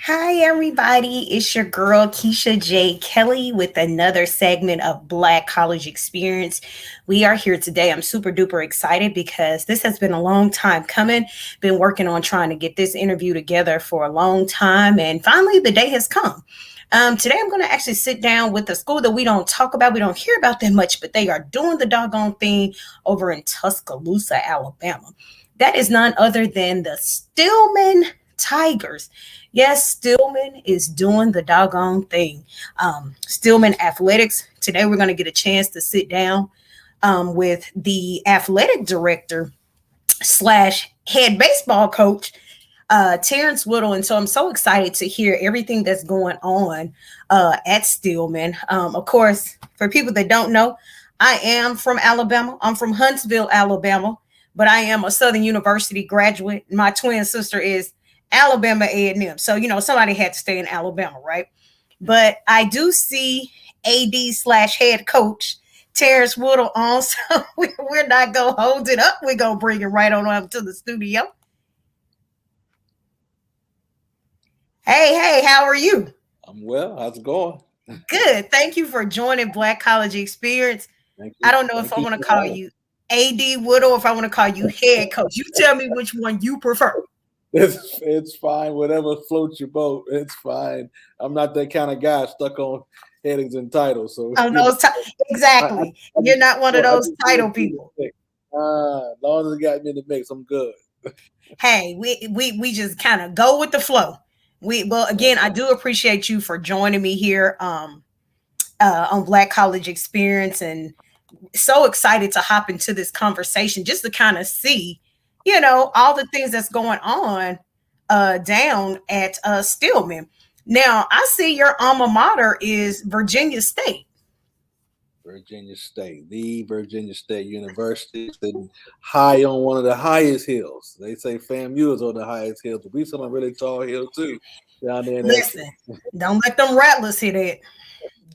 Hi, everybody. It's your girl, Keisha J. Kelly, with another segment of Black College Experience. We are here today. I'm super duper excited because this has been a long time coming. Been working on trying to get this interview together for a long time, and finally, the day has come. Today, I'm going to actually sit down with a school that we don't talk about, we don't hear about that much, but they are doing the doggone thing over in Tuscaloosa, Alabama. That is none other than the Stillman Tigers. Yes, Stillman is doing the doggone thing. Stillman Athletics. Today, we're going to get a chance to sit down with the athletic director slash head baseball coach, Terrance Whittle. And so I'm so excited to hear everything that's going on at Stillman. Of course, for people that don't know, I am from Alabama. I'm from Huntsville, Alabama, but I am a Southern University graduate. My twin sister is Alabama A&M. So, somebody had to stay in Alabama, right? But I do see AD slash head coach Terrance Whittle on. So we're not going to hold it up. We're going to bring it right on up to the studio. Hey, how are you? I'm well. How's it going? Good. Thank you for joining Black College Experience. Thank I you. don't know if Thank I you want to for call having you AD Whittle or if I want to call you head coach. You tell me which one you prefer. me. It's fine. Whatever floats your boat. It's fine. I'm not that kind of guy stuck on headings and titles. So On those exactly. You're not one of I those just want title to be in people. the mix. As long as it got me in the mix, I'm good. Hey, we just kind of go with the flow. Well, again, That's I right. do appreciate you for joining me here on Black College Experience, and so excited to hop into this conversation just to kind of see, all the things that's going on down at Stillman. Now, I see your alma mater is Virginia State. Virginia State, the Virginia State University, sitting high on one of the highest hills. They say FAMU is on the highest hill, but we sit on a really tall hill too down there in Listen, Essex. don't let them rattlers hit it.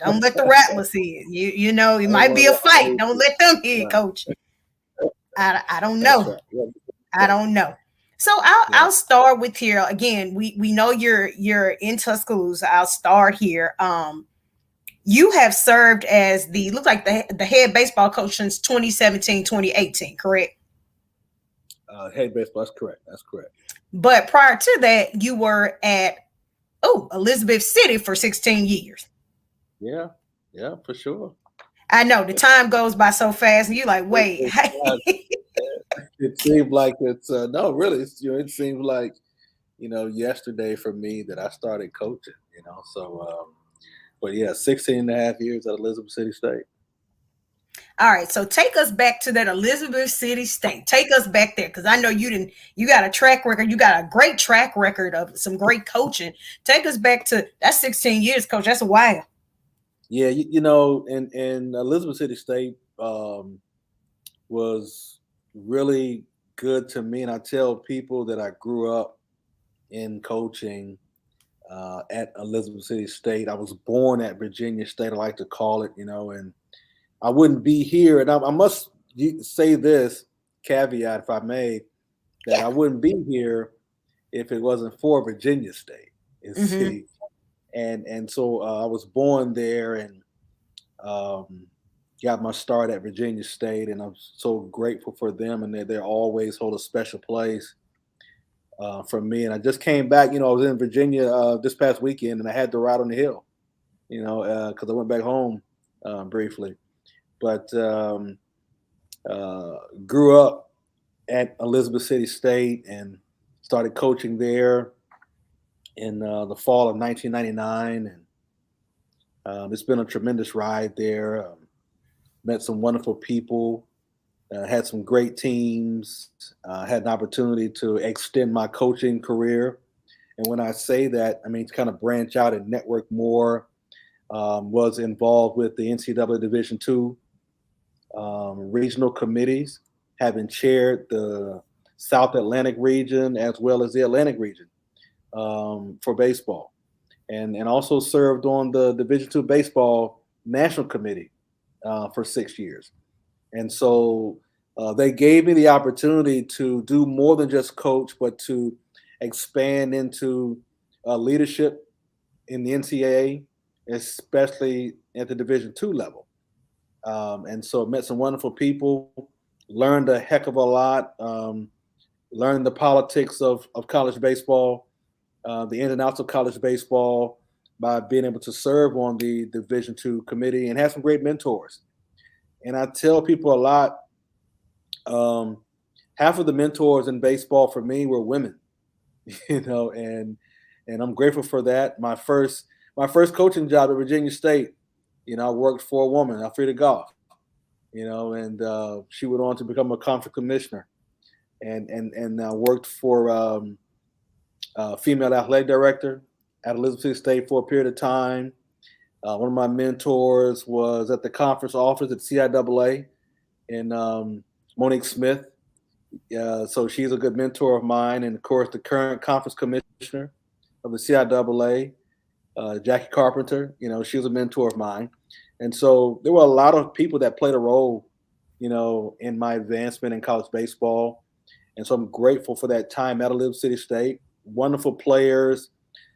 Don't let the rattlers hit it. You know, it I ain't might one be of a them fight. old Don't people. let them hit, Right. coach. I don't That's know. right. Yeah. I don't know. So I'll Yeah. start with here again. We know you're in Tuscaloosa. I'll start here. You have served as the look like the head baseball coach since 2017, 2018, correct? Head baseball. That's correct. That's correct. But prior to that, you were at Elizabeth City for 16 years. Yeah. Yeah, for sure. I know the time goes by so fast, and you're like, It, wait, it, it seemed like it's no, really. It seems like yesterday for me that I started coaching. So but yeah, 16 and a half years at Elizabeth City State. all right, so take us back to that Elizabeth City State. Take us back there because I know you got a track record. You got a great track record of some great coaching. Take us back to that 16 years, coach. That's a while. Yeah, in Elizabeth City State was really good to me, and I tell people that I grew up in coaching at Elizabeth City State. I was born at Virginia State. I like to call it, and I wouldn't be here. And I must say this caveat, if I may, that Yeah. I wouldn't be here if it wasn't for Virginia State. You Mm-hmm. see, and so I was born there and um, got my start at Virginia State, and I'm so grateful for them, and they always hold a special place for me. And I just came back. I was in Virginia this past weekend, and I had to ride on the hill. Because I went back home briefly, but uh, grew up at Elizabeth City State and started coaching there in the fall of 1999, and it's been a tremendous ride there. Met some wonderful people, had some great teams, had an opportunity to extend my coaching career. And when I say that, I mean to kind of branch out and network more. Was involved with the NCAA Division II regional committees, having chaired the South Atlantic region as well as the Atlantic region for baseball, and also served on the Division II baseball national committee for 6 years. And so they gave me the opportunity to do more than just coach, but to expand into leadership in the NCAA, especially at the Division II level. And so met some wonderful people, learned a heck of a lot, learned the politics of college baseball, the ins and outs of college baseball by being able to serve on the Division II committee and have some great mentors. And I tell people a lot, um, half of the mentors in baseball for me were women, and I'm grateful for that. My first coaching job at Virginia State, I worked for a woman, Alfreda Goff, and she went on to become a conference commissioner, and worked for female athletic director at Elizabeth City State for a period of time. One of my mentors was at the conference office at CIAA, and Monique Smith. So she's a good mentor of mine, and of course the current conference commissioner of the CIAA, Jackie Carpenter. She was a mentor of mine, and so there were a lot of people that played a role, in my advancement in college baseball, and so I'm grateful for that time at Elizabeth City State. Wonderful players,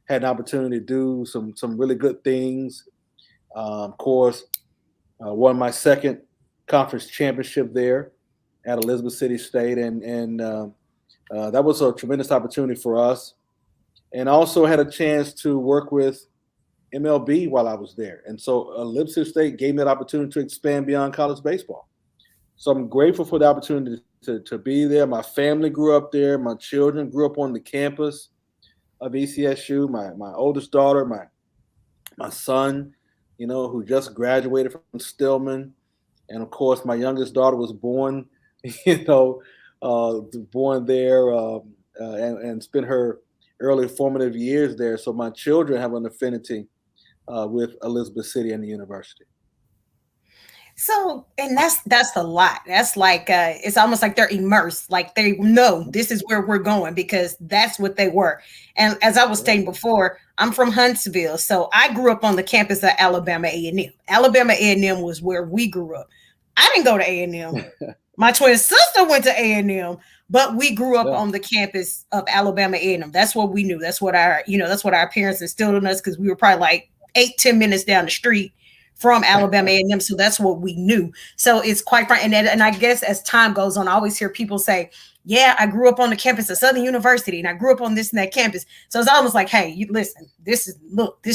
had an opportunity to do some really good things. Of course, won my second conference championship there at Elizabeth City State, and that was a tremendous opportunity for us. And also had a chance to work with MLB while I was there, and so Elizabeth City State gave me an opportunity to expand beyond college baseball. So I'm grateful for the opportunity to be there. My family grew up there. My children grew up on the campus of ECSU. My oldest daughter, my son, who just graduated from Stillman, and of course my youngest daughter was born, you know, born there, and spent her early formative years there. So my children have an affinity with Elizabeth City and the university. So, and that's a lot. That's like it's almost like they're immersed, like they know this is where we're going because that's what they were. And as I was Yeah. stating before, I'm from Huntsville, so I grew up on the campus of Alabama A&M. Alabama A&M was where we grew up. I didn't go to A&M. My twin sister went to A&M, but we grew up Yeah. on the campus of Alabama A&M. That's what we knew. That's what our parents instilled in us because we were probably like 8-10 minutes down the street from Alabama A&M. So that's what we knew. So it's quite fun. And I guess as time goes on, I always hear people say, yeah, I grew up on the campus of Southern University and I grew up on this and that campus. So it's almost like, hey, you listen, this is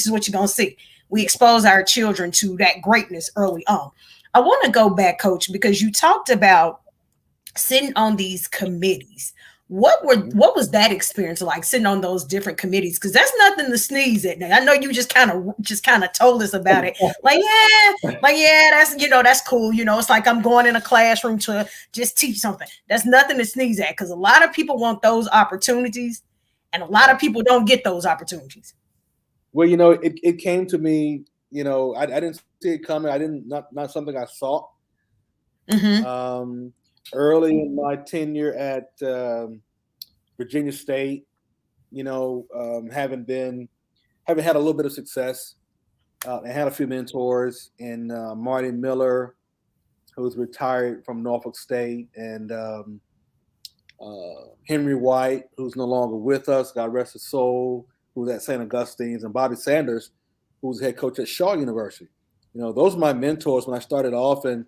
what you're going to see. We expose our children to that greatness early on. I want to go back, Coach, because you talked about sitting on these committees. What was that experience like sitting on those different committees? Because that's nothing to sneeze at. Now I know you just kind of told us about it. Like yeah, that's cool. It's like I'm going in a classroom to just teach something. That's nothing to sneeze at because a lot of people want those opportunities, and a lot Yeah. of people don't get those opportunities. Well, it came to me. I didn't see it coming. I didn't not something I saw. Mm-hmm. Um, Early in my tenure at Virginia State, having had a little bit of success, and had a few mentors in Marty Miller, who's retired from Norfolk State, and Henry White, who's no longer with us, God rest his soul, who's at St. Augustine's, and Bobby Sanders, who's head coach at Shaw University. Those are my mentors when I started off, and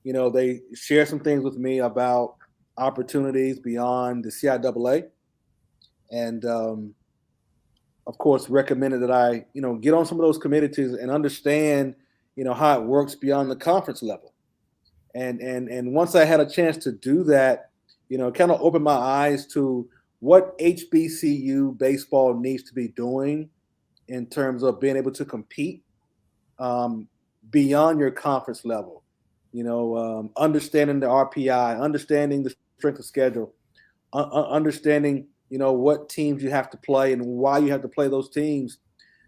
they shared some things with me about opportunities beyond the CIAA, and of course recommended that I get on some of those committees and understand how it works beyond the conference level. And once I had a chance to do that, it kind of opened my eyes to what HBCU baseball needs to be doing in terms of being able to compete um, beyond your conference level. Understanding the RPI, understanding the strength of schedule, understanding what teams you have to play and why you have to play those teams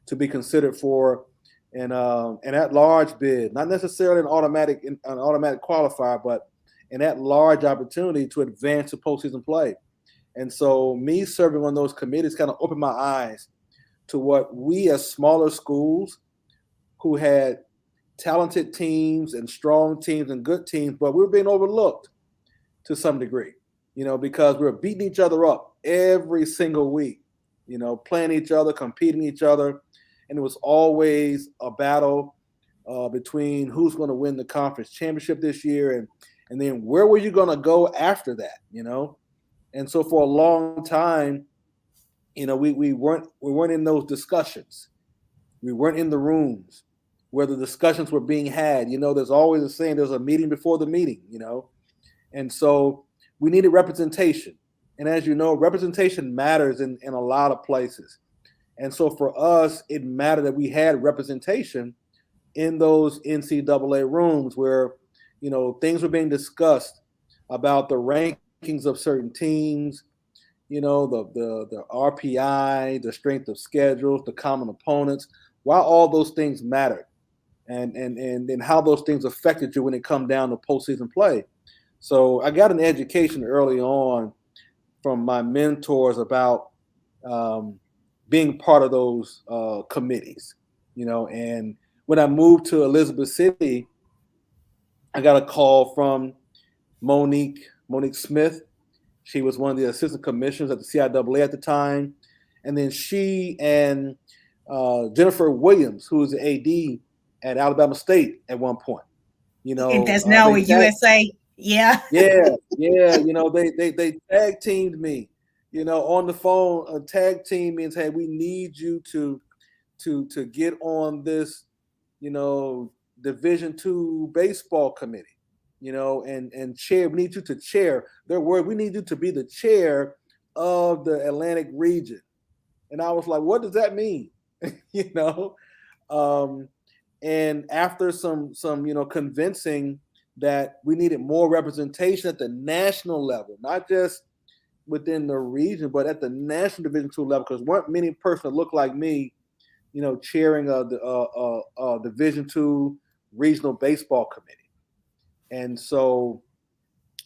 to be considered for an at-large bid, not necessarily an automatic qualifier, but an at-large opportunity to advance to postseason play. And so, me serving on those committees kind of opened my eyes to what we as smaller schools who had talented teams and strong teams and good teams, but we were being overlooked to some degree, because we were beating each other up every single week. playing each other, competing each other, and it was always a battle between who's going to win the conference championship this year, and then where were you going to go after that. And so for a long time, we weren't in those discussions. We weren't in the rooms where the discussions were being had. There's always a saying, there's a meeting before the meeting. And so we needed representation. And as you know, representation matters in a lot of places. And so for us, it mattered that we had representation in those NCAA rooms where, things were being discussed about the rankings of certain teams, the RPI, the strength of schedules, the common opponents, why all those things mattered, and how those things affected you when it come down to postseason play. So I got an education early on from my mentors about um, being part of those committees. And when I moved to Elizabeth City, I got a call from Monique Smith. She was one of the assistant commissioners at the CIAA at the time. And then she and Jennifer Williams, who was the AD at Alabama State at one point. And that's now They with tag, USA. Yeah. yeah, yeah. They tag teamed me, on the phone, tag team me and said, we need you to get on this, you know, Division II baseball committee, and chair. We need you to chair. Their word. We need you to be the chair of the Atlantic region. And I was like, what does that mean? you know, um, and after some convincing that we needed more representation at the national level, not just within the region, but at the national Division II level, because weren't many persons that looked like me, chairing a Division II regional baseball committee, and so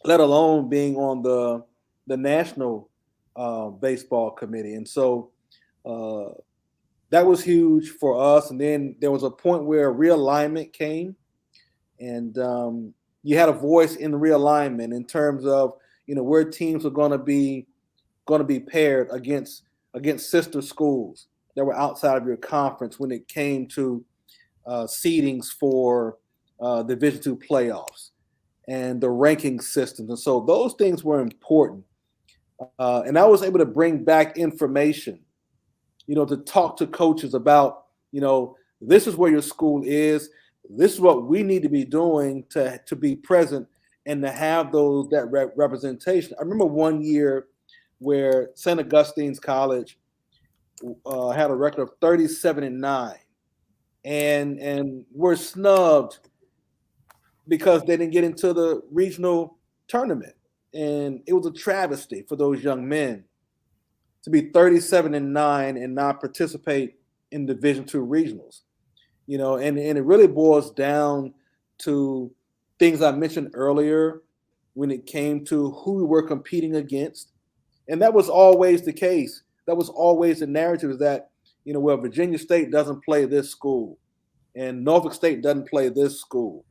let alone being on the national baseball committee, and so uh, that was huge for us. And then there was a point where realignment came, and you had a voice in the realignment in terms of where teams are going to be paired against sister schools that were outside of your conference when it came to seedings for Division II playoffs and the ranking systems. And so those things were important. And I was able to bring back information, to talk to coaches about, this is where your school is. This is what we need to be doing to be present and to have that representation. I remember one year where St. Augustine's College had a record of 37-9, and were snubbed because they didn't get into the regional tournament, and it was a travesty for those young men to be 37-9 and not participate in Division II regionals. And it really boils down to things I mentioned earlier when it came to who we were competing against. And that was always the case. That was always the narrative, is that, well, Virginia State doesn't play this school, and Norfolk State doesn't play this school,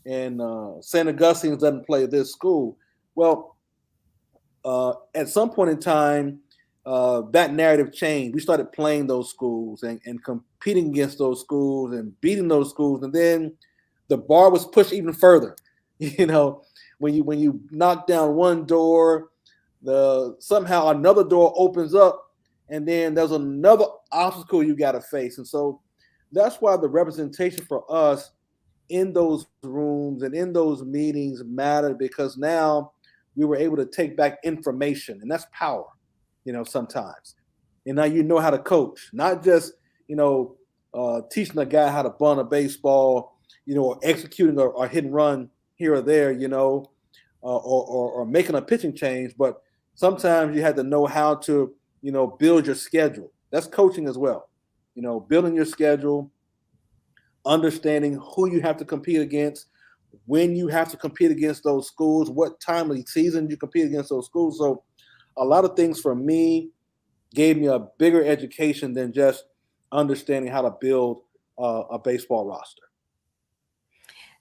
and St. Augustine's doesn't play this school. Well, at some point in time, that narrative changed. We started playing those schools and competing against those schools and beating those schools, and then the bar was pushed even further. When you knock down one door, somehow another door opens up, and then there's another obstacle you got to face. And so that's why the representation for us in those rooms and in those meetings mattered, because now we were able to take back information, and that's power, sometimes. And now you know how to coach, not just, teaching a guy how to bunt a baseball, or executing or hit and run here or there, or making a pitching change, but sometimes you had to know how to, build your schedule. That's coaching as well. Building your schedule, understanding who you have to compete against, when you have to compete against those schools, what time of the season you compete against those schools. So a lot of things for me gave me a bigger education than just understanding how to build a baseball roster.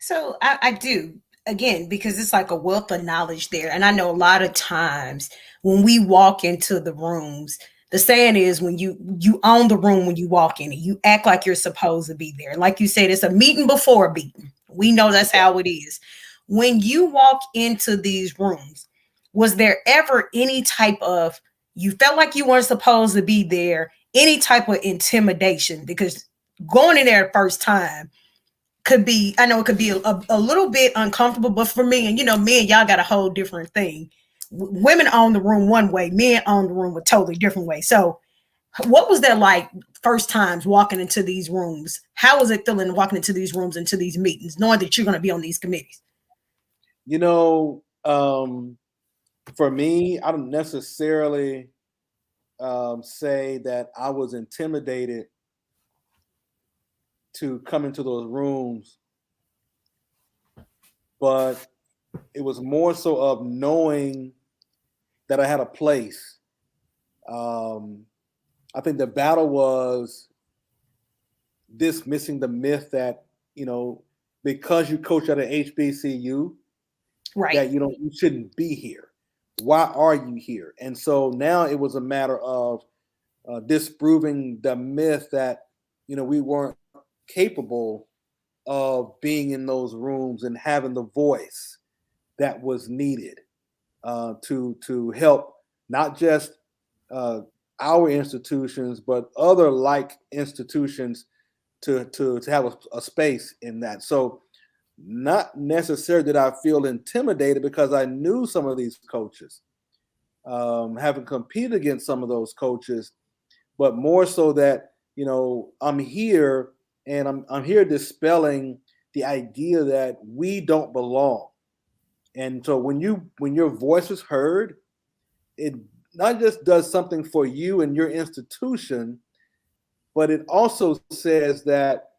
So I do, again, because it's like a wealth of knowledge there. And I know a lot of times when we walk into the rooms, The saying is when you own the room when you walk in it, you act like you're supposed to be there. Like you said, it's a meeting before a beating. We know that's how it is. When you walk into these rooms, was there ever any type of, you felt like you weren't supposed to be there, any type of intimidation? Because going in there the first time could be, I know it could be a little bit uncomfortable, but for me, and me and y'all got a whole different thing. Women own the room one way, men own the room a totally different way. So what was that like first times walking into these rooms? How was it feeling walking into these rooms, into these meetings, knowing that you're going to be on these committees? You know, for me, I don't necessarily say that I was intimidated to come into those rooms, but it was more so of knowing that I had a place. Um, I think the battle was dismissing the myth that, you know, because you coach at an HBCU, Right. that you shouldn't be here. Why are you here? And so now it was a matter of disproving the myth that we weren't capable of being in those rooms and having the voice that was needed to help not just uh, our institutions but other like institutions to have a space in that. So not necessarily did I feel intimidated because I knew some of these coaches, having competed against some of those coaches, but more so that I'm here and I'm here dispelling the idea that we don't belong. And so when your voice is heard, it not just does something for you and your institution, but it also says that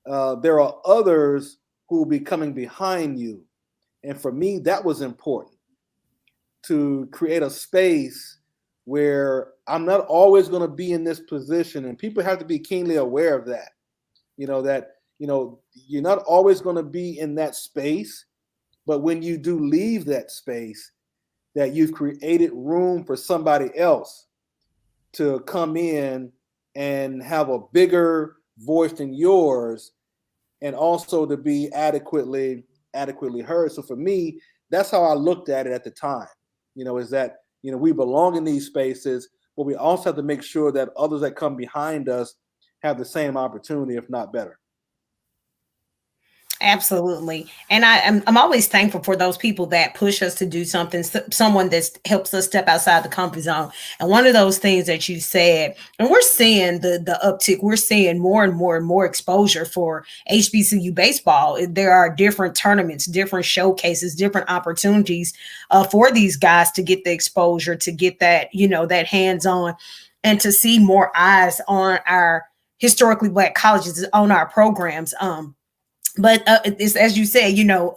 there are others who will be coming behind you. And for me, that was important, to create a space where I'm not always going to be in this position. And people have to be keenly aware of that. You're not always going to be in that space, but when you do leave that space, that you've created room for somebody else to come in and have a bigger voice than yours, and also to be adequately heard. So for me, that's how I looked at it at the time. Is that we belong in these spaces, but we also have to make sure that others that come behind us have the same opportunity, if not better. Absolutely. And I'm always thankful for those people that push us to do something, someone that helps us step outside the comfort zone. And one of those things that you said, and we're seeing the uptick, we're seeing more and more and more exposure for HBCU baseball. There are different tournaments, different showcases, different opportunities for these guys to get the exposure, to get that, that hands on, and to see more eyes on our historically Black colleges, on our programs. But it's, as you say,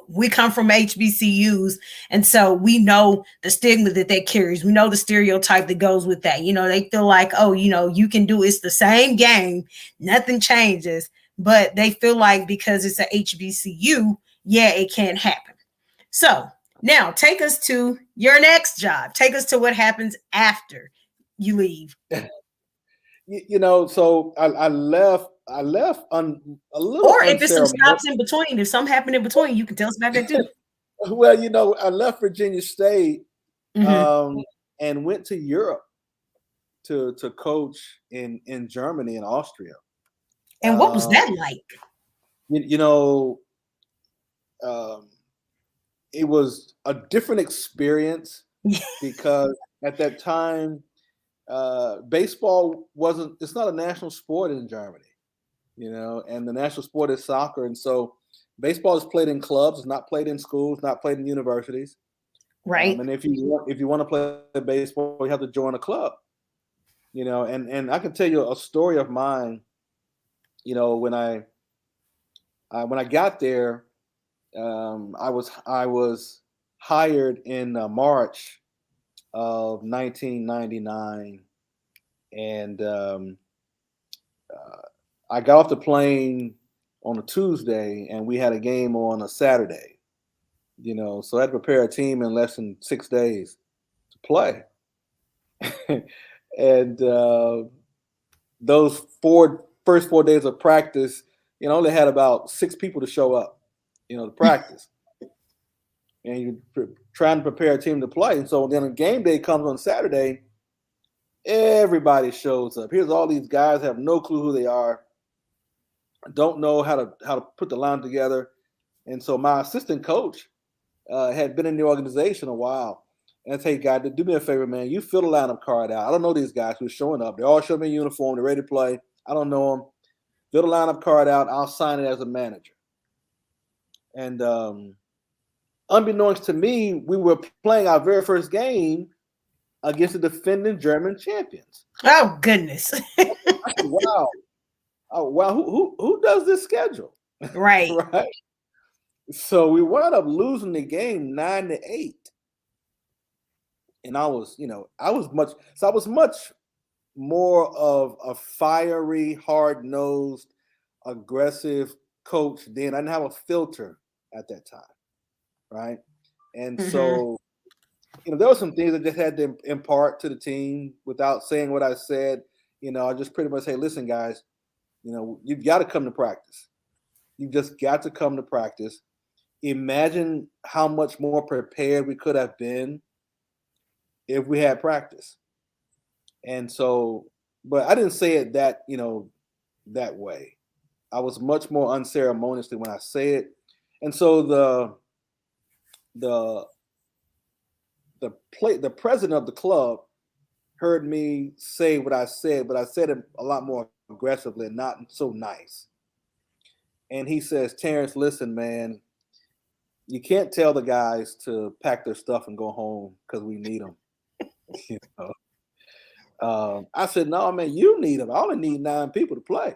we come from HBCUs, and so we know the stigma that carries. We know the stereotype that goes with that. They feel like, oh, you can do, it's the same game, nothing changes. But they feel like because it's a HBCU, yeah, it can't happen. So now take us to your next job. Take us to what happens after you leave. So I left. I left a little Or if it's some unceremonious. stops in between, if something happened in between, you can tell us about that too. Well, I left Virginia State Hmm. um, and went to Europe to coach in Germany and Austria. And what was Uh, that like? you, you know, um, it was a different experience because at that time, baseball wasn't. It's not a national sport in Germany, and the national sport is soccer, and so baseball is played in clubs. It's not played in schools, not played in universities. Right? And if you want to play baseball, you have to join a club. And I can tell you a story of mine. When I got there, I was hired in March of 1999, and uh, I got off the plane on a Tuesday, and we had a game on a Saturday. So I had to prepare a team in less than 6 days to play. And those first 4 days of practice, only had about 6 people to show up, to practice. And you're trying to prepare a team to play. And so then a game day comes on Saturday, everybody shows up. Here's all these guys have no clue who they are, don't know how to put the line together. And so my assistant coach had been in the organization a while. And I say, "God, do me a favor, man. You fill the lineup card out. I don't know these guys who's showing up. They all show me in uniform. They're ready to play. I don't know them. Fill the lineup card out. I'll sign it as a manager." And unbeknownst to me, we were playing our very first game against the defending German champions. Oh goodness. I said, "Wow, oh wow, who does this schedule?" Right. Right. So we wound up losing the game 9-8. And I was much more of a fiery, hard-nosed, aggressive coach then. I didn't have a filter at that time, right? And Hmm. so, there were some things I just had to impart to the team without saying what I said. I just pretty much say, "Listen, guys, you've got to come to practice. You just got to come to practice. Imagine how much more prepared we could have been if we had practice." And so, but I didn't say it that way. I was much more unceremoniously when I say it. And so the the president of the club heard me say what I said, but I said it a lot more aggressively and not so nice. And he says, "Terrance, listen, man, you can't tell the guys to pack their stuff and go home because we need them." You know? I said, "No, man, you need them. I only need 9 people to play."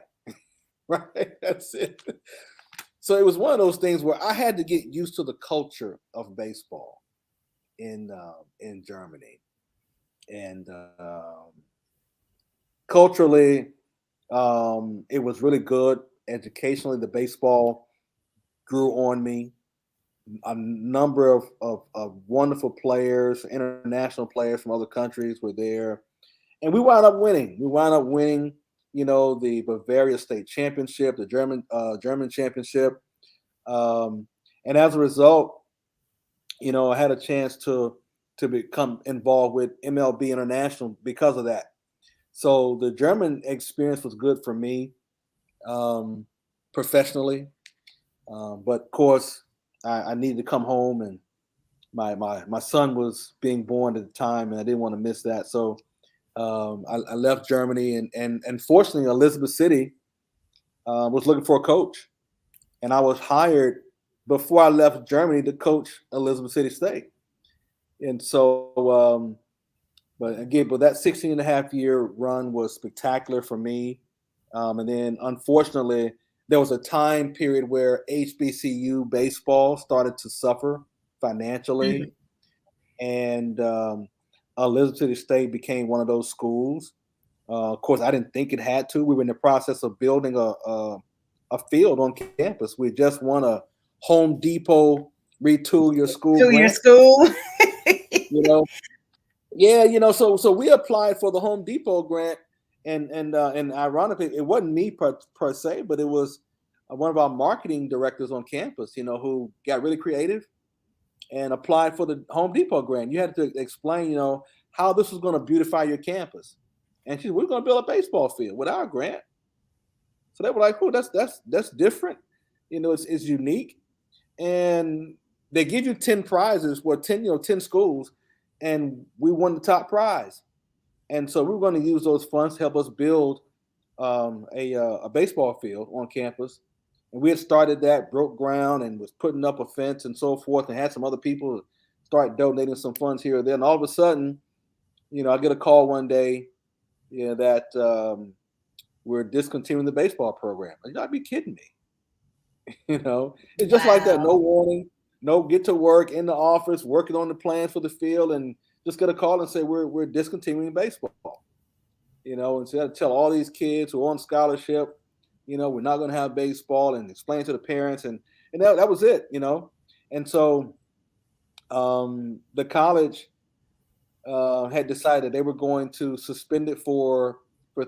Right? That's it. So it was one of those things where I had to get used to the culture of baseball in Germany, and culturally, it was really good. Educationally, the baseball grew on me. A number of wonderful players, international players from other countries were there, and we wound up winning. We wound up winning, the Bavaria State Championship, the German Championship, um, and as a result, I had a chance to become involved with MLB International because of that. So the German experience was good for me um, professionally, but of course, I needed to come home, and my son was being born at the time, and I didn't want to miss that. So I left Germany, and fortunately, Elizabeth City was looking for a coach, and I was hired before I left Germany to coach Elizabeth City State. And so, but that 16 and a half year run was spectacular for me. And then, unfortunately, there was a time period where HBCU baseball started to suffer financially, and Elizabeth City State became one of those schools. Of course, I didn't think it had to. We were in the process of building a field on campus. We just won a Home Depot retool your school To your grant. school. You know, yeah, so we applied for the Home Depot grant, and ironically, it wasn't me per se, but it was one of our marketing directors on campus, who got really creative and applied for the Home Depot grant. You had to explain, how this was going to beautify your campus, and she said, "We're going to build a baseball field with our grant." So they were like, "Oh, that's different. It's unique." And they give you 10 prizes for 10 schools, and we won the top prize. And so we were going to use those funds to help us build a baseball field on campus. And we had started that, broke ground, and was putting up a fence and so forth, and had some other people start donating some funds here or there. And all of a sudden, I get a call one day, that we're discontinuing the baseball program. You gotta be kidding me. It's just like that. No Wow. warning, no get to work in the office, working on the plans for the field, and just get a call and say we're discontinuing baseball. And so I tell all these kids who are on scholarship, we're not going to have baseball, and explain to the parents, and that was it. And so the college had decided they were going to suspend it for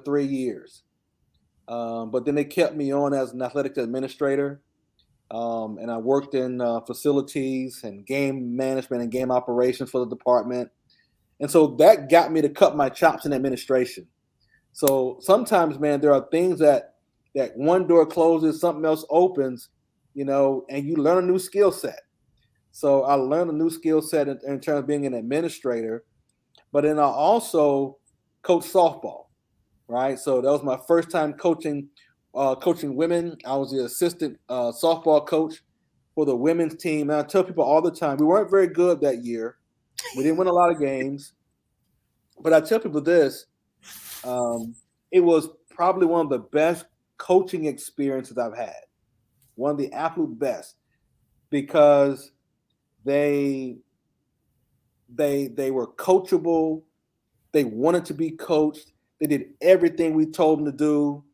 3 years. But then they kept me on as an athletic administrator, and I worked in facilities and game management and game operations for the department. And so that got me to cut my chops in administration. So sometimes, man, there are things that one door closes, something else opens, and you learn a new skill set. So I learned a new skill set in terms of being an administrator, but then I also coach softball, right? So that was my first time coaching women. I was the assistant softball coach for the women's team. And I tell people all the time, we weren't very good that year. We didn't win a lot of games, but I tell people this: um, it was probably one of the best coaching experiences I've had. One of the absolute best because they they were coachable. They wanted to be coached. They did everything we told them to do,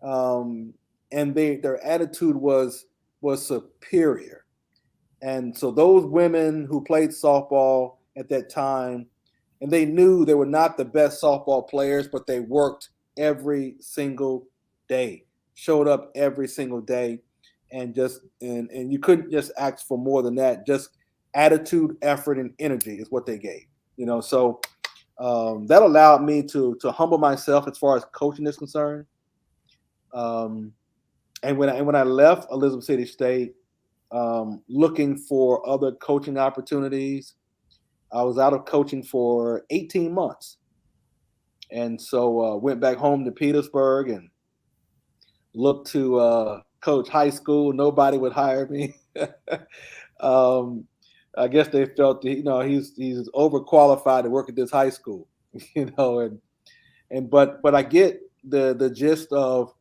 and their attitude was superior. And so those women who played softball at that time, and they knew they were not the best softball players, but they worked every single day, showed up every single day, and you couldn't just ask for more than that. Just attitude, effort, and energy is what they gave. So that allowed me to humble myself as far as coaching is concerned. Um, and when I left Elizabeth City State, looking for other coaching opportunities, I was out of coaching for 18 months, and so went back home to Petersburg and looked to coach high school. Nobody would hire me. um, I guess they felt he's overqualified to work at this high school, but I get the gist of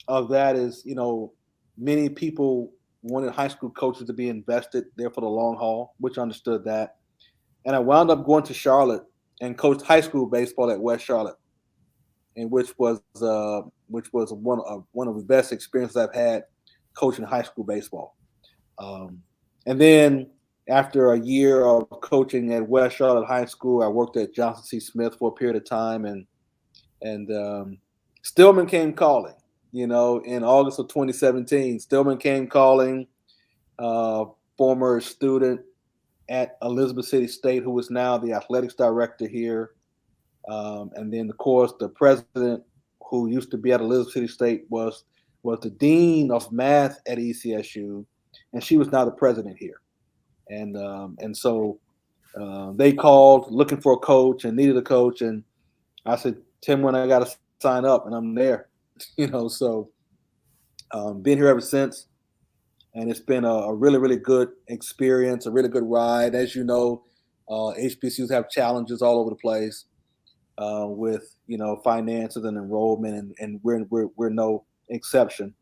that is many people wanted high school coaches to be invested there for the long haul, which understood that, and I wound up going to Charlotte and coached high school baseball at West Charlotte, and which was one of the best experiences I've had coaching high school baseball. Um, and then after a year of coaching at West Charlotte High School, I worked at Johnson C. Smith for a period of time, and Stillman came calling. In August of 2017, Stillman came calling. Uh, Former student at Elizabeth City State, who is now the athletics director here, and then of course the president, who used to be at Elizabeth City State, was the dean of math at ECSU, and she was now the president here. And they called looking for a coach and needed a coach, and I said, Tim, when I got to sign up, and I'm there. So been here ever since, and it's been a really, really good experience, a really good ride. As you know, HBCUs have challenges all over the place with finances and enrollment, and we're no exception.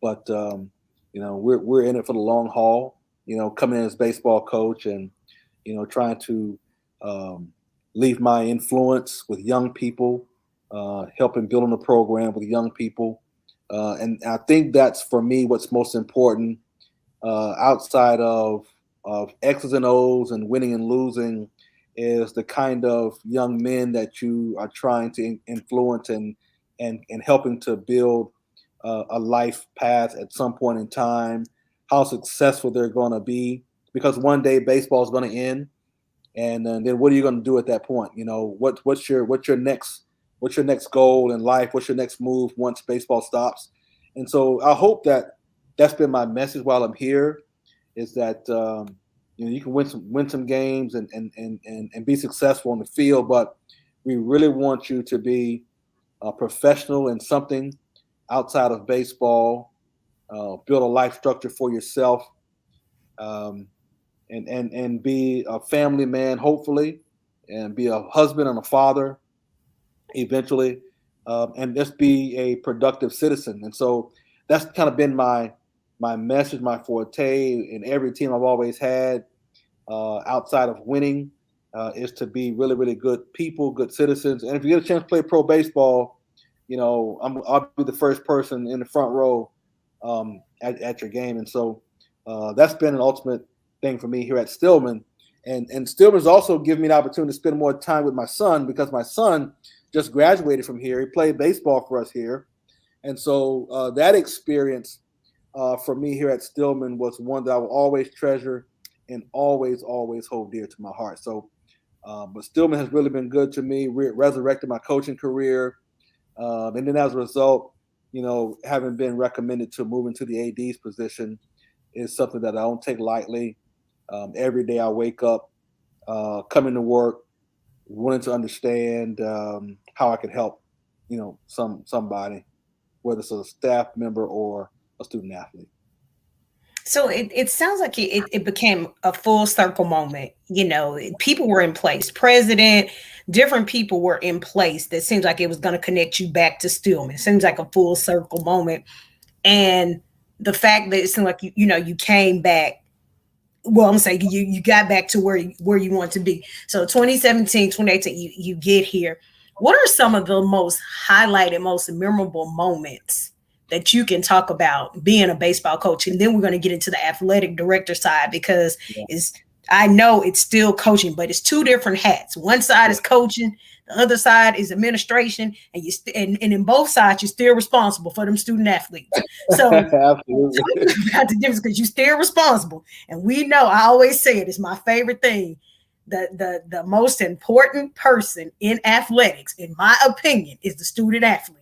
But we're in it for the long haul. Coming in as baseball coach and trying to um, leave my influence with young people, helping building a program with young people, and I think that's for me what's most important outside of X's and O's and winning and losing is the kind of young men that you are trying to influence and helping to build a life path at some point in time, how successful they're going to be, because one day baseball is going to end, and then what are you going to do at that point? What's your next goal in life? What's your next move once baseball stops? And so I hope that's been my message while I'm here, is that you can win some games and be successful on the field, but we really want you to be a professional in something outside of baseball, build a life structure for yourself, um, and be a family man, hopefully, and be a husband and a father eventually, and just be a productive citizen. And so that's kind of been my message, my forte in every team I've always had, outside of winning, is to be really, really good people, good citizens. And if you get a chance to play pro baseball, I'll be the first person in the front row at your game. And so that's been an ultimate thing for me here at Stillman. And Stillman's also given me an opportunity to spend more time with my son because my son just graduated from here. He played baseball for us here, and so that experience for me here at Stillman was one that I will always treasure and always hold dear to my heart. So, but Stillman has really been good to me. Resurrected my coaching career, and then as a result, having been recommended to move into the AD's position is something that I don't take lightly. Every day I wake up, coming to work, wanting to understand how I can help, somebody, whether it's a staff member or a student athlete. So it sounds like it became a full circle moment. People were in place, president, different people were in place that seems like it was going to connect you back to Stillman. It seems like a full circle moment. And the fact that it seemed like you came back, well, I'm saying you got back to where you want to be. So 2017, 2018, you get here. What are some of the most highlighted, most memorable moments that you can talk about being a baseball coach? And then we're going to get into the athletic director side because Yeah. it's I know it's still coaching, but it's two different hats. One side Yeah. is coaching, the other side is administration, and and in both sides you're still responsible for them student athletes. So Absolutely. talk about the difference because you're still responsible. And we know, I always say it, it's my favorite thing. The most important person in athletics, in my opinion, is the student athlete.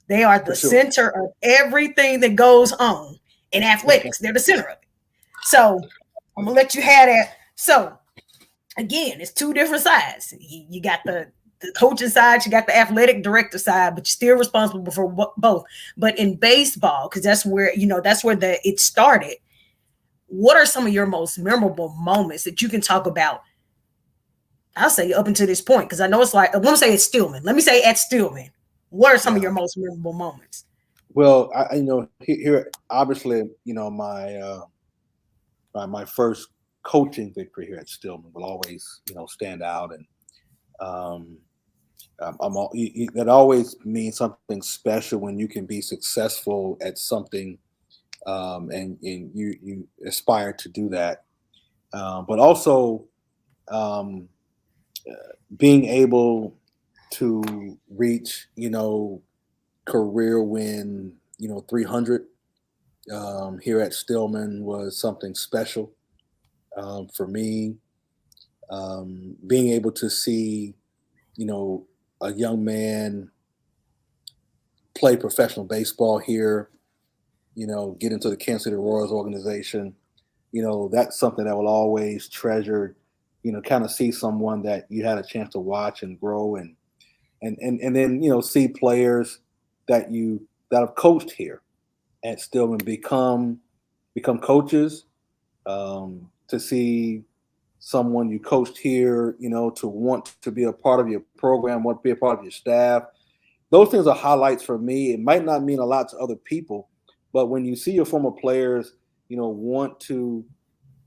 They are For the sure. center of everything that goes on in athletics. They're the center of it. So I'm gonna let you have that. So again, it's two different sides. You got the coaching side, you got the athletic director side, but you're still responsible for both. But in baseball, because that's where it started. What are some of your most memorable moments that you can talk about? I'll say up until this point, because I know it's like I want to say it's Stillman. Let me say at Stillman. What are some of Yeah. your most memorable moments? Well, here obviously, my first coaching victory here at Stillman will always, stand out, and um, that always means something special when you can be successful at something, and you aspire to do that, but also um, being able to reach, career win, 300 here at Stillman was something special for me. Being able to see, you know, a young man play professional baseball here, get into the Kansas City Royals organization, that's something that will always treasure, kind of see someone that you had a chance to watch and grow and then, see players that have coached here at Stillman become coaches, to see someone you coached here, to want to be a part of your program, want to be a part of your staff. Those things are highlights for me. It might not mean a lot to other people, but when you see your former players, want to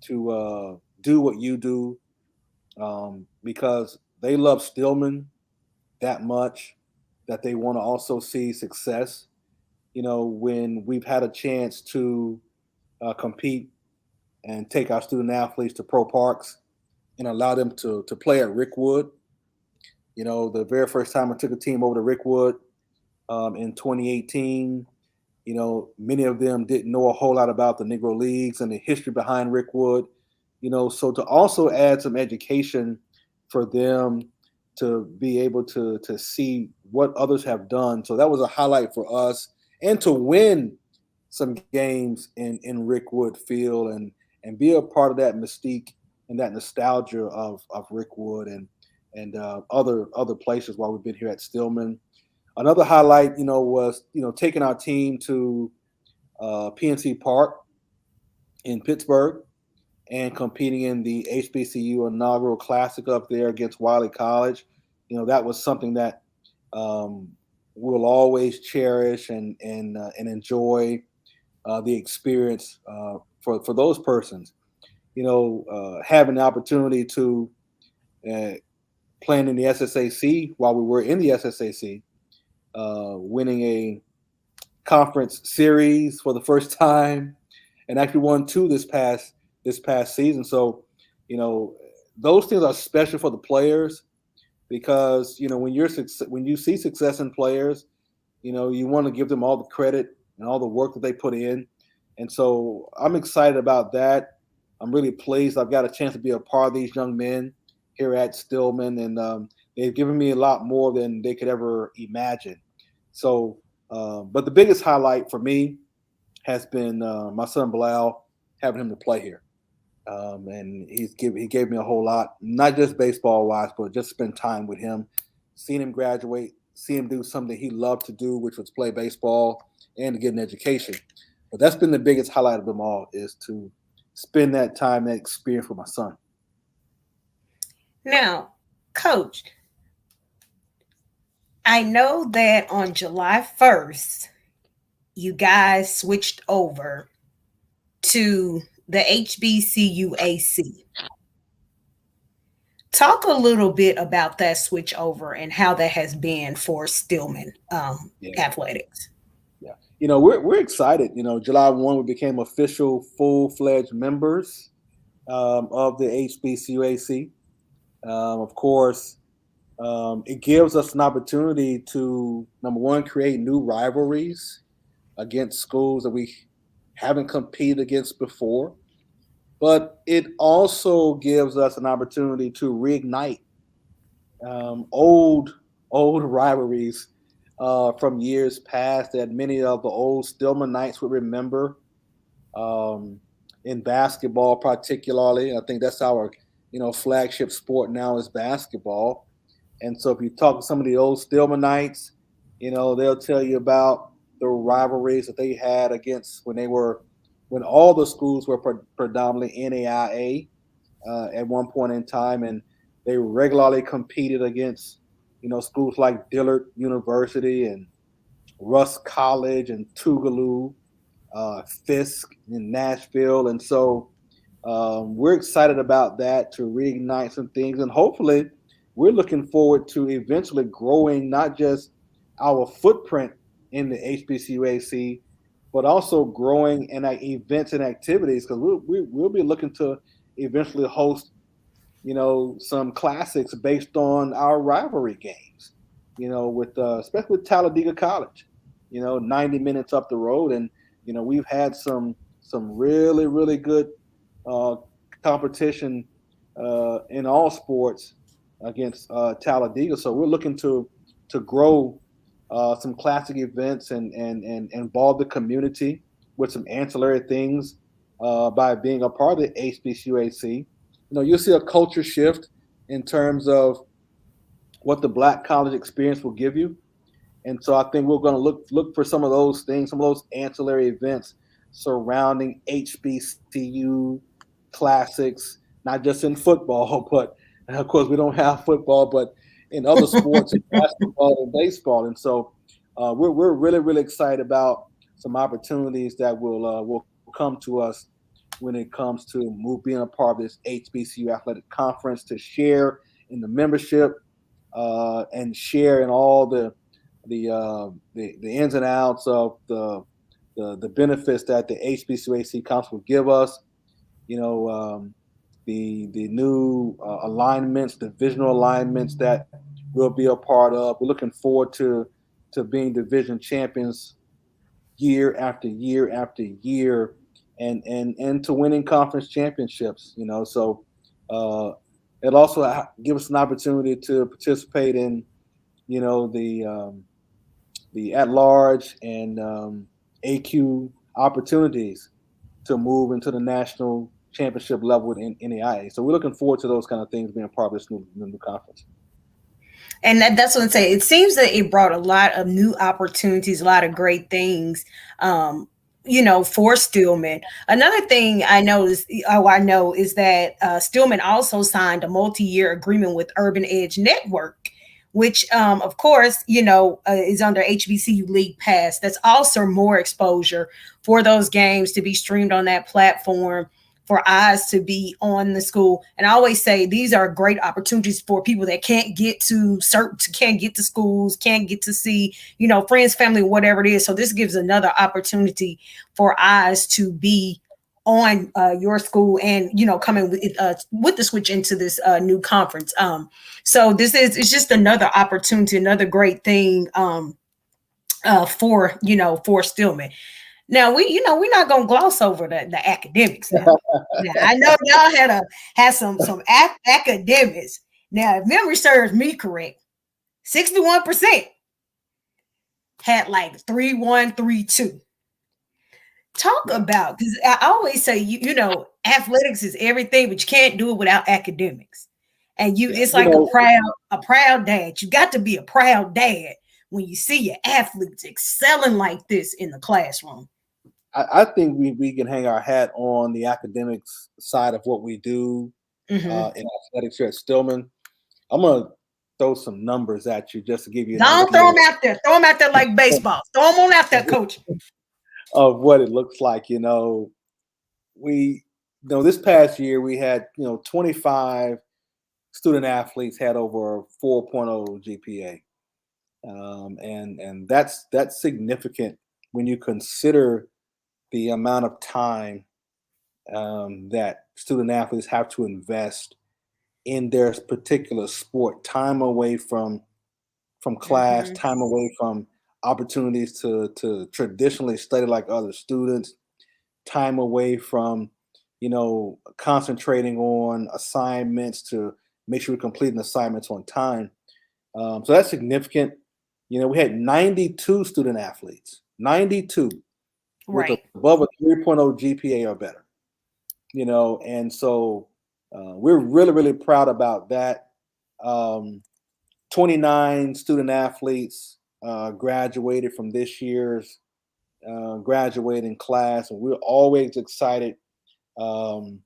do what you do, because they love Stillman that much that they want to also see success. When we've had a chance to compete and take our student athletes to pro parks and allow them to play at Rickwood. The very first time I took a team over to Rickwood in 2018, many of them didn't know a whole lot about the Negro Leagues and the history behind Rickwood. So to also add some education for them to be able to see what others have done. So that was a highlight for us, and to win some games in Rickwood Field and be a part of that mystique and that nostalgia of Rickwood and other places while we've been here at Stillman. Another highlight, was taking our team to PNC Park in Pittsburgh and competing in the HBCU inaugural classic up there against Wiley College. That was something that um, we'll always cherish and enjoy the experience for those persons. Having the opportunity to uh, playing in the SSAC while we were in the SSAC, winning a conference series for the first time, and actually won two this past season. So, you know, those things are special for the players because when you see success in players, you want to give them all the credit and all the work that they put in. And so I'm excited about that. I'm really pleased I've got a chance to be a part of these young men here at Stillman, and they've given me a lot more than they could ever imagine. So, but the biggest highlight for me has been my son Bilal, having him to play here. And he gave me a whole lot, not just baseball wise, but just spend time with him, seeing him graduate, see him do something he loved to do, which was play baseball and to get an education. But that's been the biggest highlight of them all, is to spend that time, that experience with my son. Now, Coach, I know that on July 1st, you guys switched over to the HBCUAC. Talk a little bit about that switch over and how that has been for Stillman Yeah, athletics. yeah. We're excited. July 1, we became official full fledged members of the HBCUAC. Of course, it gives us an opportunity to, number one, create new rivalries against schools that we haven't competed against before. But it also gives us an opportunity to reignite old rivalries from years past that many of the old Stillman Knights would remember. Um, in basketball, particularly, I think that's our flagship sport now is basketball. And so if you talk to some of the old Stillmanites, they'll tell you about the rivalries that they had against when all the schools were predominantly NAIA at one point in time, and they regularly competed against schools like Dillard University and Russ College and Tougaloo, Fisk in Nashville, and so we're excited about that to reignite some things, and hopefully, we're looking forward to eventually growing not just our footprint in the HBCUAC, but also growing in our events and activities because we'll be looking to eventually host some classics based on our rivalry games. With especially with Talladega College, 90 minutes up the road, and we've had some really really good uh, competition in all sports against Talladega. So we're looking to grow some classic events and involve the community with some ancillary things by being a part of the HBCUAC. You'll see a culture shift in terms of what the Black college experience will give you. And so I think we're going to look for some of those things, some of those ancillary events surrounding HBCU classics, not just in football, but of course we don't have football, but in other sports, basketball and baseball. And so we're really really excited about some opportunities that will come to us when it comes to being a part of this HBCU athletic conference to share in the membership and share in all the ins and outs of the benefits that the HBCUAC Council will give us. You know, the new alignments, divisional alignments that we'll be a part of. We're looking forward to being division champions year after year after year, and to winning conference championships. So uh, it also gives us an opportunity to participate in the at large and AQ opportunities to move into the national championship level in NAIA. So we're looking forward to those kind of things being part of this new conference. And that's what I'm saying. It seems that it brought a lot of new opportunities, a lot of great things, for Stillman. Another thing I know is that Stillman also signed a multi-year agreement with Urban Edge Network, which, of course, is under HBCU League Pass. That's also more exposure for those games to be streamed on that platform, for eyes to be on the school. And I always say these are great opportunities for people that can't get to schools, can't get to see, friends, family, whatever it is. So this gives another opportunity for eyes to be on your school, and coming with the switch into this new conference. So this is it's just another opportunity, another great thing for Stillman. Now we're not gonna gloss over the academics now. Now I know y'all had some academics. Now, if memory serves me correct, 61% had like 3.1, 3.2. Talk Yeah. about, because I always say athletics is everything, but you can't do it without academics. And Yeah. it's like a proud dad. You got to be a proud dad when you see your athletes excelling like this in the classroom. I think we can hang our hat on the academics side of what we do Hmm. in athletics here at Stillman. I'm gonna throw some numbers at you just to give you an Don't throw idea them out there. Throw them out there like baseball. Throw them on out there, coach. of what it looks like. We this past year we had 25 student athletes had over a 4.0 GPA, and that's significant when you consider the amount of time that student athletes have to invest in their particular sport, time away from class, Hmm. time away from opportunities to traditionally study like other students, time away from concentrating on assignments to make sure we're completing assignments on time. So that's significant. We had 92 student athletes, 92 with Right. above a 3.0 GPA or better. And so we're really, really proud about that. Um, 29 student athletes graduated from this year's graduating class, and we're always excited um,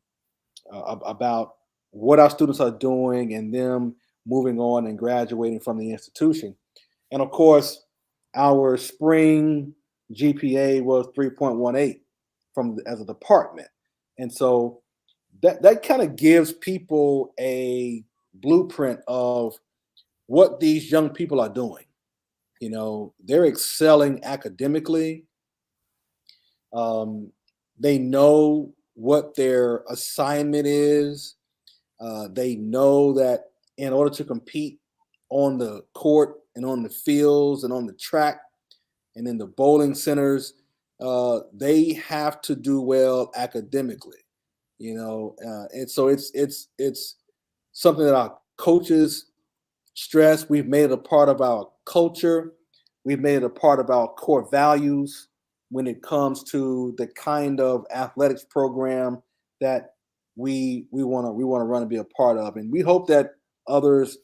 about what our students are doing and them moving on and graduating from the institution. And of course, our spring GPA was 3.18 from as a department. And so that kind of gives people a blueprint of what these young people are doing. They're excelling academically. Um, they know what their assignment is. They know that in order to compete on the court and on the fields and on the track and in the bowling centers, they have to do well academically. And so it's something that our coaches stress. We've made it a part of our culture. We've made it a part of our core values when it comes to the kind of athletics program that we want to run and be a part of. And we hope that others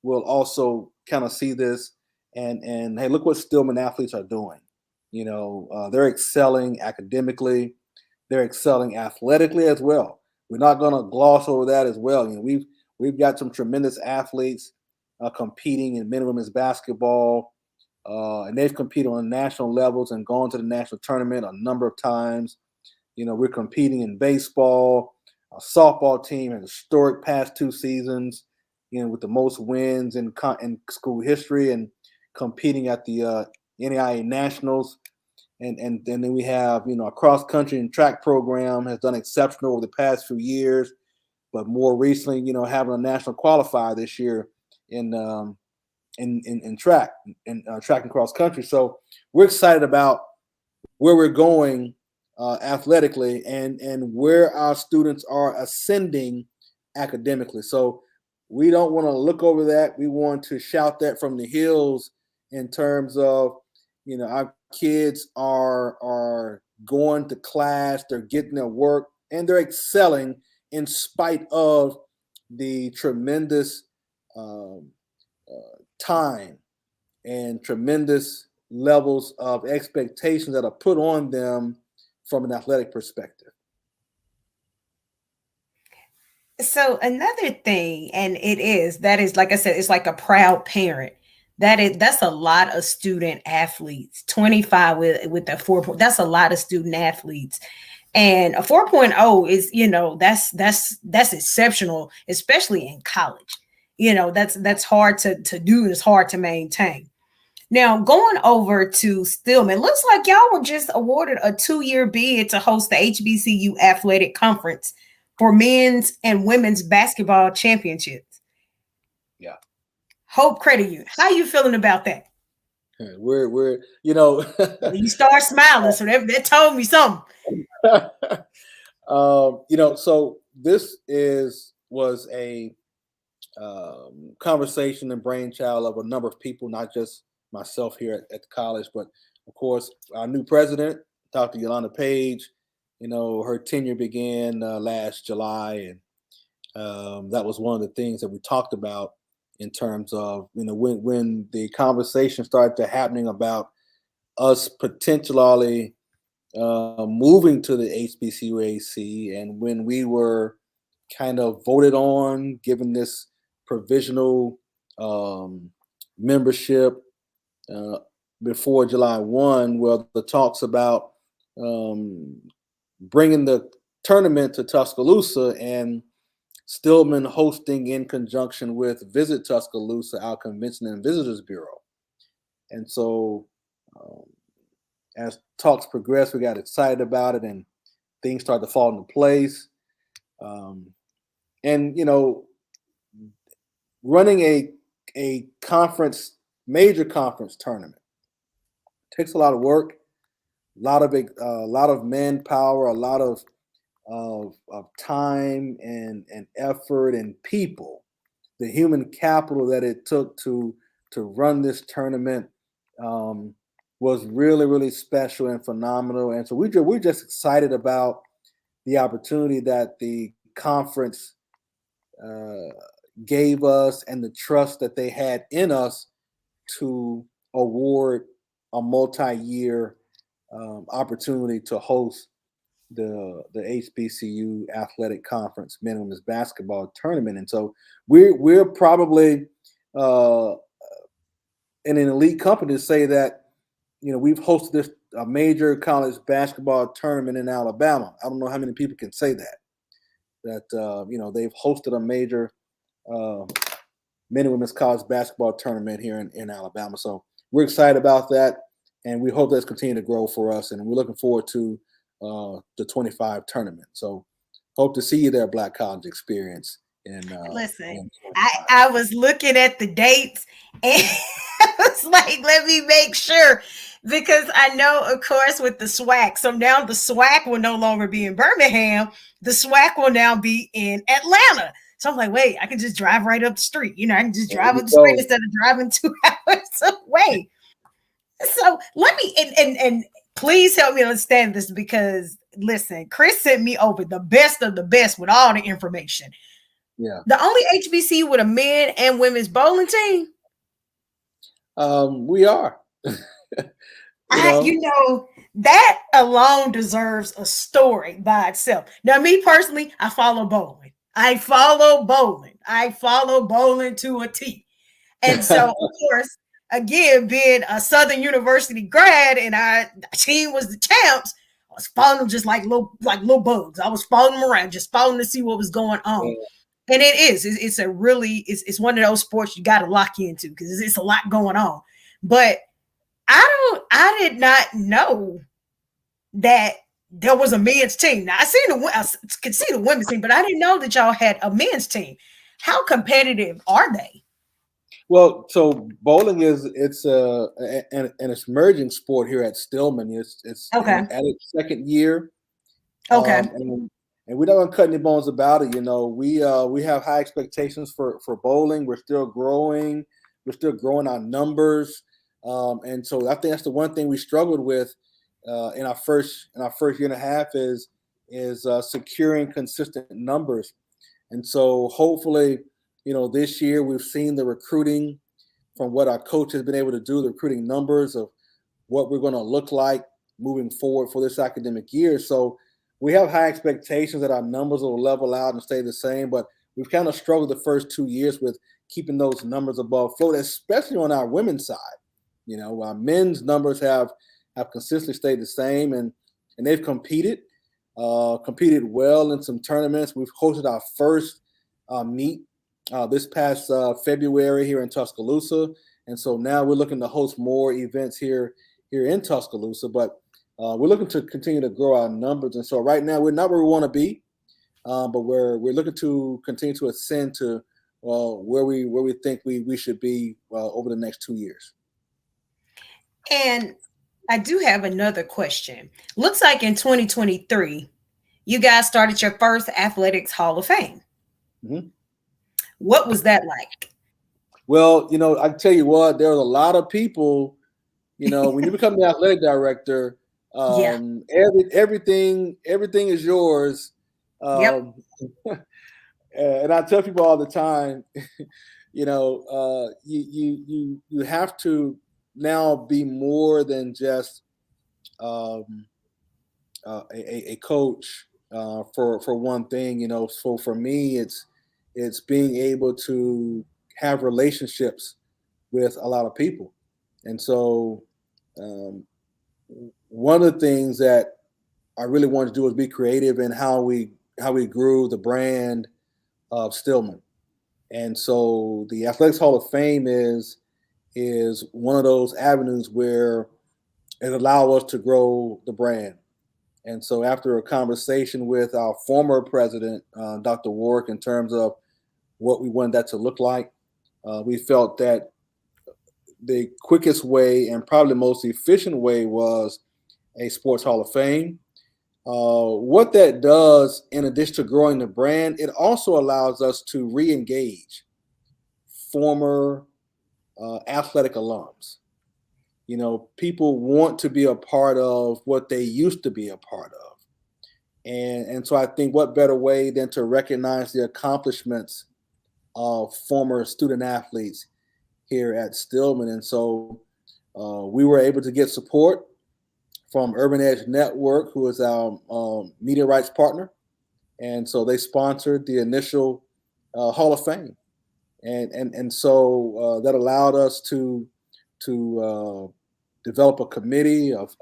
will also kind of see this and hey, look what Stillman athletes are doing. They're excelling academically, they're excelling athletically as well. We're not going to gloss over that as well. We've got some tremendous athletes competing in men and women's basketball, and they've competed on national levels and gone to the national tournament a number of times. We're competing in baseball. Our softball team has historic past 2 seasons, with the most wins in school history and competing at the NAIA Nationals. And then we have, a cross country and track program has done exceptional over the past few years, but more recently, having a national qualifier this year in in track and track and cross country. So we're excited about where we're going athletically and where our students are ascending academically. So we don't want to look over that. We want to shout that from the hills in terms of, our kids are going to class, they're getting their work, and they're excelling in spite of the tremendous um, time and tremendous levels of expectations that are put on them from an athletic perspective. So another thing, and that is like I said, it's like a proud parent. That's a lot of student athletes. 25 with the 4 point. That's a lot of student athletes. And a 4.0 is, that's exceptional, especially in college. That's hard to do and it's hard to maintain. Now, going over to Stillman, looks like y'all were just awarded a 2-year bid to host the HBCU Athletic Conference for men's and women's basketball championships. Yeah. Hope credit you. How you feeling about that? We're you know You start smiling, so that told me something. so this is was a conversation and brainchild of a number of people, not just myself here at the college, but of course our new president, Dr. Yolanda Page. Her tenure began last July, and that was one of the things that we talked about in terms of when the conversation started to happening about us potentially moving to the HBCUAC, and when we were kind of voted on, given this provisional membership uh, before July 1, well, the talks about um, bringing the tournament to Tuscaloosa and Stillman hosting in conjunction with Visit Tuscaloosa, our Convention and Visitors Bureau. And so um, as talks progressed, we got excited about it and things started to fall into place. Um, and, running a conference, major conference tournament takes a lot of work, a lot of manpower, a lot of time and effort and people, the human capital that it took to run this tournament was really, really special and phenomenal. And so we're just excited about the opportunity that the conference uh, gave us and the trust that they had in us to award a multi-year opportunity to host the HBCU Athletic Conference Men and Women's Basketball Tournament. And so we're probably uh, in an elite company to say that we've hosted this a major college basketball tournament in Alabama. I don't know how many people can say that they've hosted a major uh, men and women's college basketball tournament here in Alabama. So we're excited about that, and we hope that's continue to grow for us. And we're looking forward to the 25 tournament. So hope to see you there, Black College Experience. Listen, In I was looking at the dates and I was like, let me make sure because I know, of course, with the SWAC. So now the SWAC will no longer be in Birmingham. The SWAC will now be in Atlanta. So I'm like, wait, I can just drive right up the street. I can just there drive you up the street go. instead of driving 2 hours away. So let me and please help me understand this because listen, Chris sent me over the best of the best with all the information. Yeah. The only HBC with a men and women's bowling team. We are. you I, know. you know, that alone deserves a story by itself. Now, me personally, I follow bowling. I follow bowling to a T. And so, of course, again, being a Southern University grad and our team was the champs, I was following them just like little bugs. I was following them around, just following to see what was going on. And it is. It's a really. It's one of those sports you got to lock into because it's a lot going on. But I did not know that there was a men's team. Now I could see the women's team, but I didn't know that y'all had a men's team. How competitive are they? Well, so bowling is an emerging sport here at Stillman. It's Okay. at its second year, Okay. and we're not gonna cut any bones about it. We have high expectations for bowling. We're still growing. We're still growing our numbers, and so I think that's the one thing we struggled with in our first year and a half is securing consistent numbers. And so hopefully, this year we've seen the recruiting from what our coach has been able to do, the recruiting numbers of what we're going to look like moving forward for this academic year. So we have high expectations that our numbers will level out and stay the same, but we've kind of struggled the first 2 years with keeping those numbers above float, especially on our women's side. Our men's numbers have consistently stayed the same, and they've competed well in some tournaments. We've hosted our first meet this past February here in Tuscaloosa, And so now we're looking to host more events here in Tuscaloosa, but we're looking to continue to grow our numbers. And so right now we're not where we want to be, but we're looking to continue to ascend to where we think we should be over the next 2 years. And I do have another question. Looks like in 2023, you guys started your first Athletics Hall of Fame. Mm-hmm. What was that like? Well, I tell you what, there was a lot of people. When you become the athletic director, Yeah. everything is yours. Yep. Um, and I tell people all the time, you have to now be more than just um, a coach for one thing. So for me, it's being able to have relationships with a lot of people, and so um, one of the things that I really wanted to do was be creative in how we grew the brand of Stillman. And so the Athletics Hall of Fame is one of those avenues where it allows us to grow the brand. And so after a conversation with our former president, Dr. Warwick, in terms of what we wanted that to look like, we felt that the quickest way and probably the most efficient way was a Sports Hall of Fame. What that does, in addition to growing the brand, it also allows us to re-engage former athletic alums. People want to be a part of what they used to be a part of. And so I think what better way than to recognize the accomplishments of former student athletes here at Stillman. And so we were able to get support from Urban Edge Network, who is our media rights partner. And so they sponsored the initial Hall of Fame. And so that allowed us to develop a committee of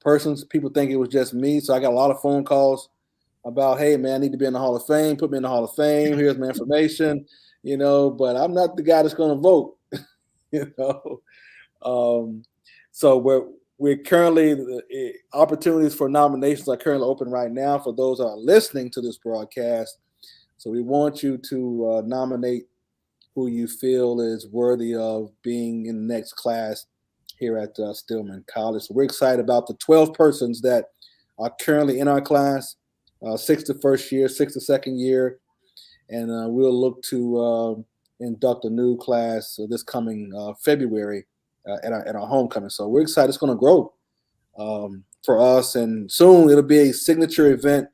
persons. People think it was just me. So I got a lot of phone calls about, hey, man, I need to be in the Hall of Fame. Put me in the Hall of Fame. Here's my information, but I'm not the guy that's going to vote, you know. So we're currently the opportunities for nominations are currently open right now for those that are listening to this broadcast. So we want you to nominate who you feel is worthy of being in the next class here at Stillman College. So we're excited about the 12 persons that are currently in our class, 6 the first year, 6 the second year, and we'll look to induct a new class this coming February at our homecoming. So we're excited. It's going to grow for us, and soon it'll be a signature event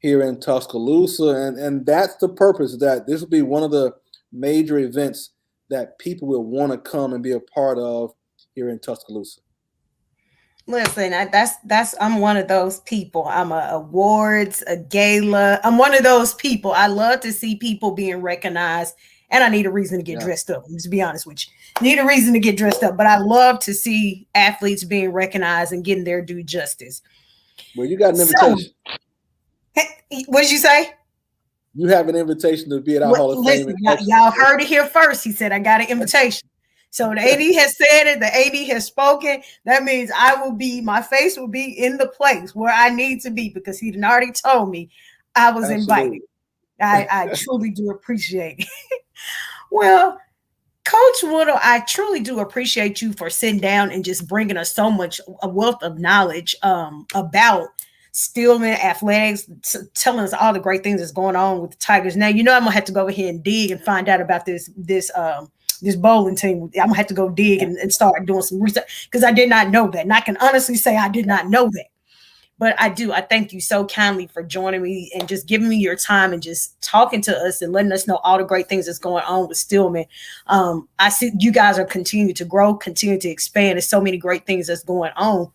here in Tuscaloosa, and that's the purpose. That this will be one of the major events that people will want to come and be a part of here in Tuscaloosa. Listen, that's I'm one of those people. I'm a awards, a gala. I'm one of those people. I love to see people being recognized, and I need a reason to get Yeah. dressed up. Let's be honest with you. Need a reason to get dressed up, but I love to see athletes being recognized and getting their due justice. Well, you got an So, invitation. what did you say? You have an invitation to be at our Hall of Fame Listen, in Texas. y'all heard it here first. He said, I got an invitation. So the AD has said it, the AD has spoken. That means my face will be in the place where I need to be because he had already told me I was invited. Absolutely. I truly do appreciate it. Well, Coach Whittle, I truly do appreciate you for sitting down and just bringing us so much a wealth of knowledge about Stillman athletics, telling us all the great things that's going on with the Tigers. Now, I'm gonna have to go ahead and dig and find out about this bowling team. I'm gonna have to go dig and start doing some research because I did not know that, and I can honestly say I did not know that. But I do. I thank you so kindly for joining me and just giving me your time and just talking to us and letting us know all the great things that's going on with Stillman. I see you guys are continuing to grow, continue to expand. There's so many great things that's going on.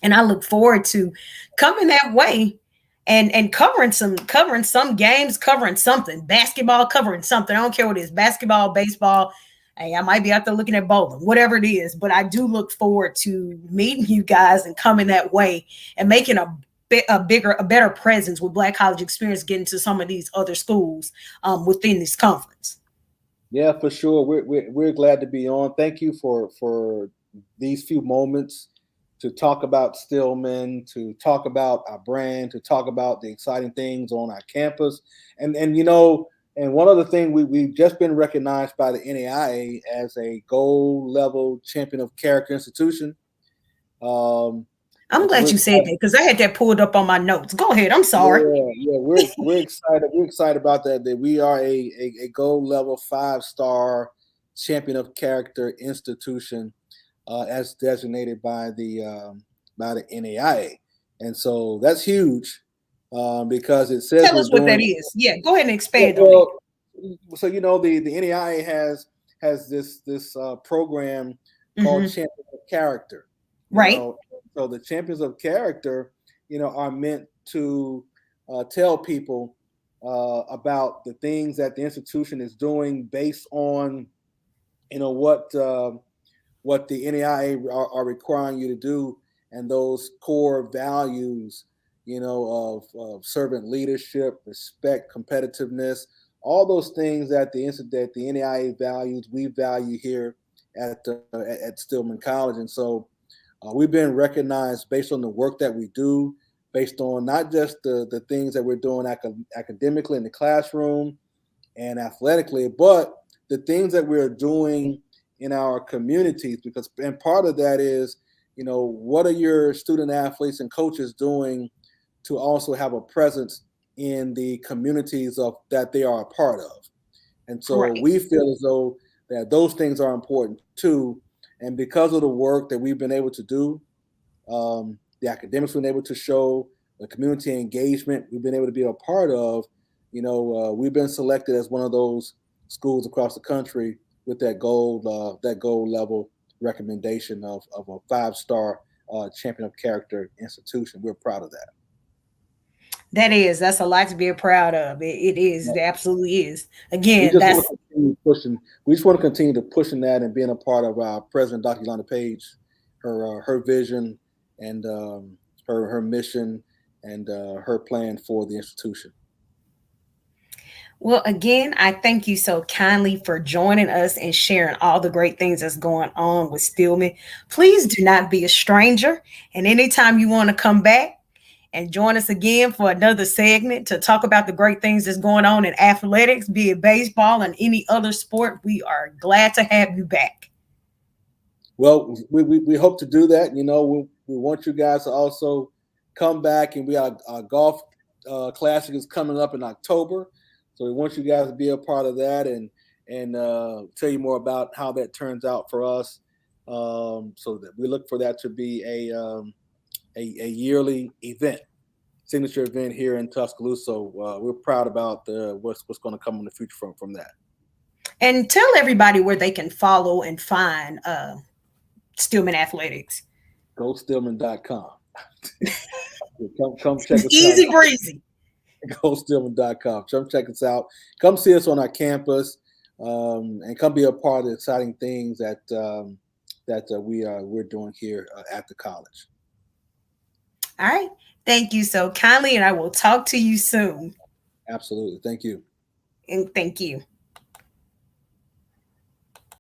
And I look forward to coming that way and covering some games, covering something, basketball, covering something. I don't care what it is, basketball, baseball. Hey, I might be out there looking at bowling, whatever it is, but I do look forward to meeting you guys and coming that way and making a better presence with Black College Experience, getting to some of these other schools within this conference. Yeah, for sure. We're glad to be on. Thank you for these few moments to talk about Stillman, to talk about our brand, to talk about the exciting things on our campus, and and one other thing, we've just been recognized by the NAIA as a gold level champion of character institution. Um, I'm and so glad we're you said excited. that because I had that pulled up on my notes. Go ahead. I'm sorry. Yeah, we're excited. We're excited about that. That we are a gold level 5-star champion of character institution, as designated by the NAIA, and so that's huge, because it says Tell we're us what that doing is. Yeah, go ahead and well. expand on that. So the NAIA has this program called Hmm. Champions of Character. Right. So the Champions of Character, are meant to tell people about the things that the institution is doing based on you know what the NAIA are requiring you to do, and those core values, of servant leadership, respect, competitiveness, all those things that the NAIA values, we value here at Stillman College, and so we've been recognized based on the work that we do, based on not just the things that we're doing academically in the classroom and athletically, but the things that we're doing in our communities. Because and part of that is, what are your student athletes and coaches doing to also have a presence in the communities of that they are a part of? And so Right. we feel as though that those things are important too. And because of the work that we've been able to do, the academics we've been able to show, the community engagement we've been able to be a part of, we've been selected as one of those schools across the country with that gold level recommendation of a 5-star champion of character institution. We're proud of that. That's a lot to be proud of. It is. It absolutely is. We Again, just want that's to continue pushing. We just want to continue to pushing that and being a part of our president, Dr. Yolanda Page, her vision and her mission and her plan for the institution. well, again, I thank you so kindly for joining us and sharing all the great things that's going on with Stillman. Please do not be a stranger. And anytime you want to come back and join us again for another segment to talk about the great things that's going on in athletics, be it baseball and any other sport, we are glad to have you back. Well, we hope to do that. We want you guys to also come back, and we got our golf classic is coming up in October, so we want you guys to be a part of that and tell you more about how that turns out for us. So that we look for that to be a yearly event, signature event here in Tuscaloosa. So we're proud about what's going to come in the future from that. And tell everybody where they can follow and find Stillman Athletics. GoStillman.com. Come check It's us out. easy breezy. GoStillman.com. Come check us out. Come see us on our campus, and come be a part of the exciting things that we're doing here at the college. All right. Thank you so kindly, and I will talk to you soon. Absolutely. Thank you. And thank you.